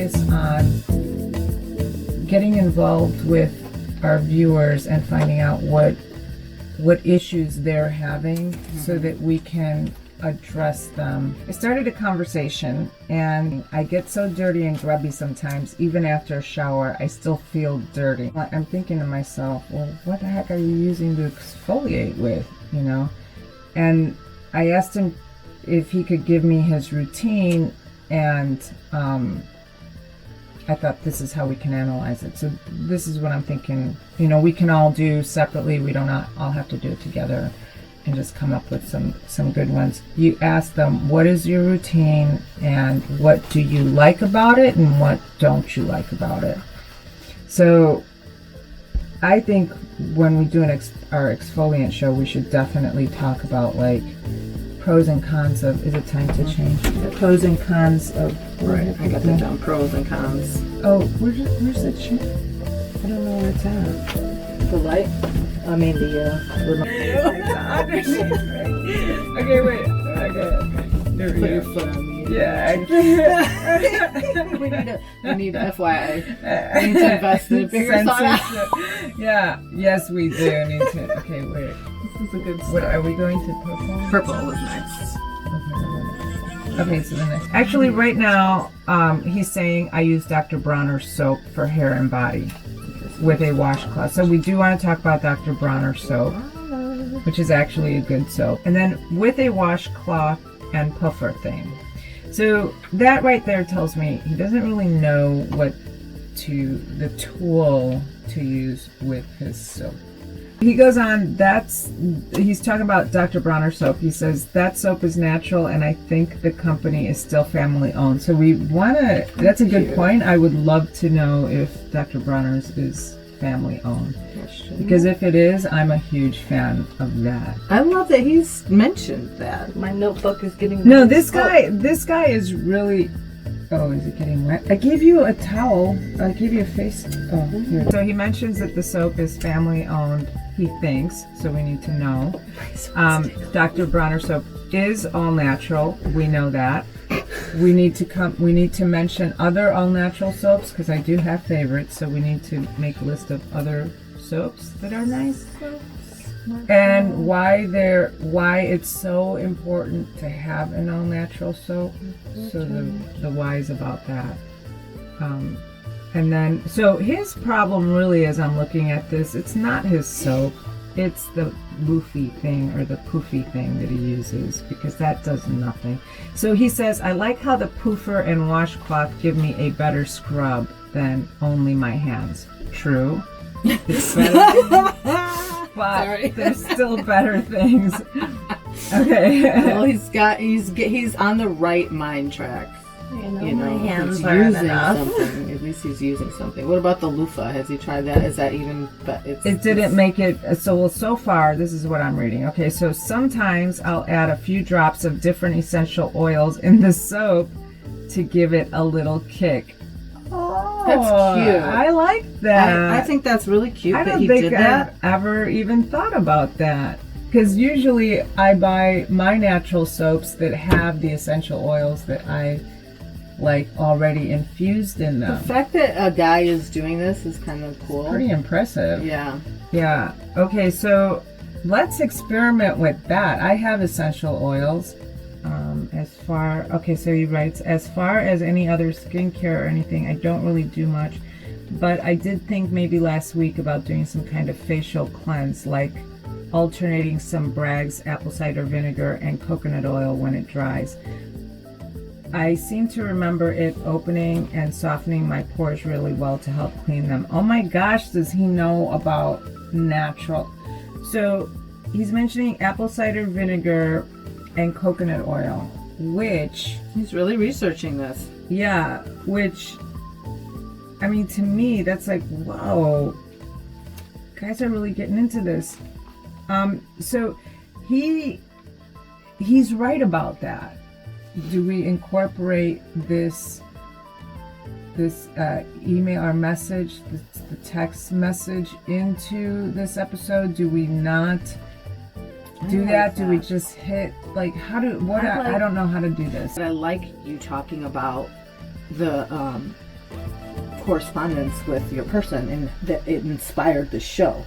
advice on getting involved with our viewers and finding out what issues they're having so that we can address them. I started a conversation, and I get so dirty and grubby sometimes. Even after a shower, I still feel dirty. I'm thinking to myself, well, what the heck are you using to exfoliate with, you know? And I asked him if he could give me his routine, and I thought this is how we can analyze it. So this is what I'm thinking, you know, we can all do separately. We don't all have to do it together and just come up with some good ones. You ask them, what is your routine and what do you like about it and what don't you like about it? So I think when we do our exfoliant show, we should definitely talk about like pros and cons of, is it time to change? The pros and cons of, right, I got that down, pros and cons. Oh, where's the change? I don't know where it's at. The light? I mean the remote. Okay, wait. Okay. There we Put go. your foot on the Yeah. we need FYI. We need to invest in a bigger sauna. Yeah. Yes, we do need to. Okay, wait. This is a good start. What are we going to purple? Purple was nice. Okay, so the next. Actually, right now, he's saying I use Dr. Bronner soap for hair and body with a washcloth. So we do want to talk about Dr. Bronner soap, which is actually a good soap. And then with a washcloth and puffer thing. So that right there tells me he doesn't really know the tool to use with his soap. He goes on, he's talking about Dr. Bronner soap. He says, that soap is natural and I think the company is still family owned. So that's a good point. I would love to know if Dr. Bronner's is family owned. Because if it is, I'm a huge fan of that. I love that he's mentioned that. My notebook is getting No, this guy is really... Oh, is it getting wet? I gave you a towel. I gave you a face. Oh, here. So he mentions that the soap is family owned, he thinks, so we need to know. Dr. Bronner soap is all natural. We know that. We need to mention other all natural soaps because I do have favorites, so we need to make a list of other soaps that are nice. And why it's so important to have an all natural soap. So the whys about that. And then so his problem really, as I'm looking at this, it's not his soap, it's the loofy thing or the poofy thing that he uses, because that does nothing. So he says, I like how the poofer and washcloth give me a better scrub than only my hands. True. It's better. But sorry. There's still better things. Okay. Well, he's on the right mind track. You know, my hands aren't enough. Something. At least he's using something. What about the loofah? Has he tried that? Is that even? It didn't make it. So far, this is what I'm reading. Okay, so sometimes I'll add a few drops of different essential oils in the soap to give it a little kick. Oh, that's cute. I like that. I think that's really cute. I don't think I've ever even thought about that. Because usually I buy my natural soaps that have the essential oils that I like already infused in them. The fact that a guy is doing this is kind of cool. Pretty impressive. Yeah. Yeah. Okay, so let's experiment with that. I have essential oils. So he writes, as far as any other skincare or anything, I don't really do much. But I did think maybe last week about doing some kind of facial cleanse, like alternating some Bragg's apple cider vinegar and coconut oil when it dries. I seem to remember it opening and softening my pores really well to help clean them. Oh my gosh, does he know about natural? So he's mentioning apple cider vinegar and coconut oil, which... He's really researching this. Yeah, which... I mean, to me, that's like, whoa. Guys are really getting into this. So he's right about that. Do we incorporate this email or message, the text message into this episode? Do we not do that? Do we just hit, like, I don't know how to do this. I like you talking about the correspondence with your person, and that it inspired the show.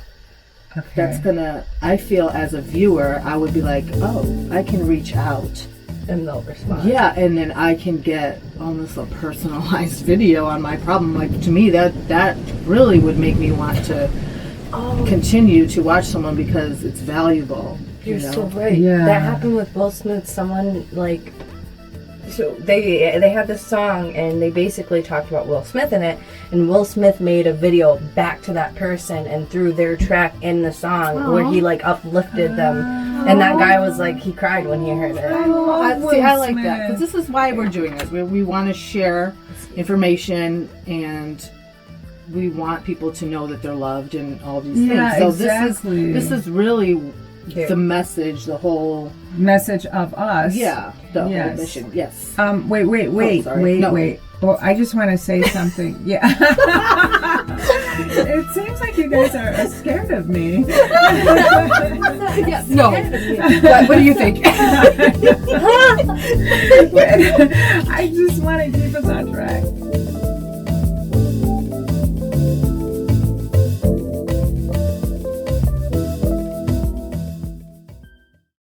Okay. That's gonna, I feel as a viewer, I would be like, oh, I can reach out. And they'll respond. Yeah, and then I can get almost a personalized video on my problem. Like, to me, that really would make me want to continue to watch someone because it's valuable. You're you know? so right. Yeah. That happened with Will Smith. Someone like, so they had this song and they basically talked about Will Smith in it, and Will Smith made a video back to that person and threw their track in the song where he like uplifted them, and that guy was like, he cried when he heard it. I like that, because this is why we're doing this. We want to share information, and we want people to know that they're loved and all these things. So exactly. this is really the message, the whole message of us. the whole mission. Yes. Wait. No. Well, I just want to say something. Yeah. It seems like you guys are scared of me. No. What do you think? I just want to keep us on track.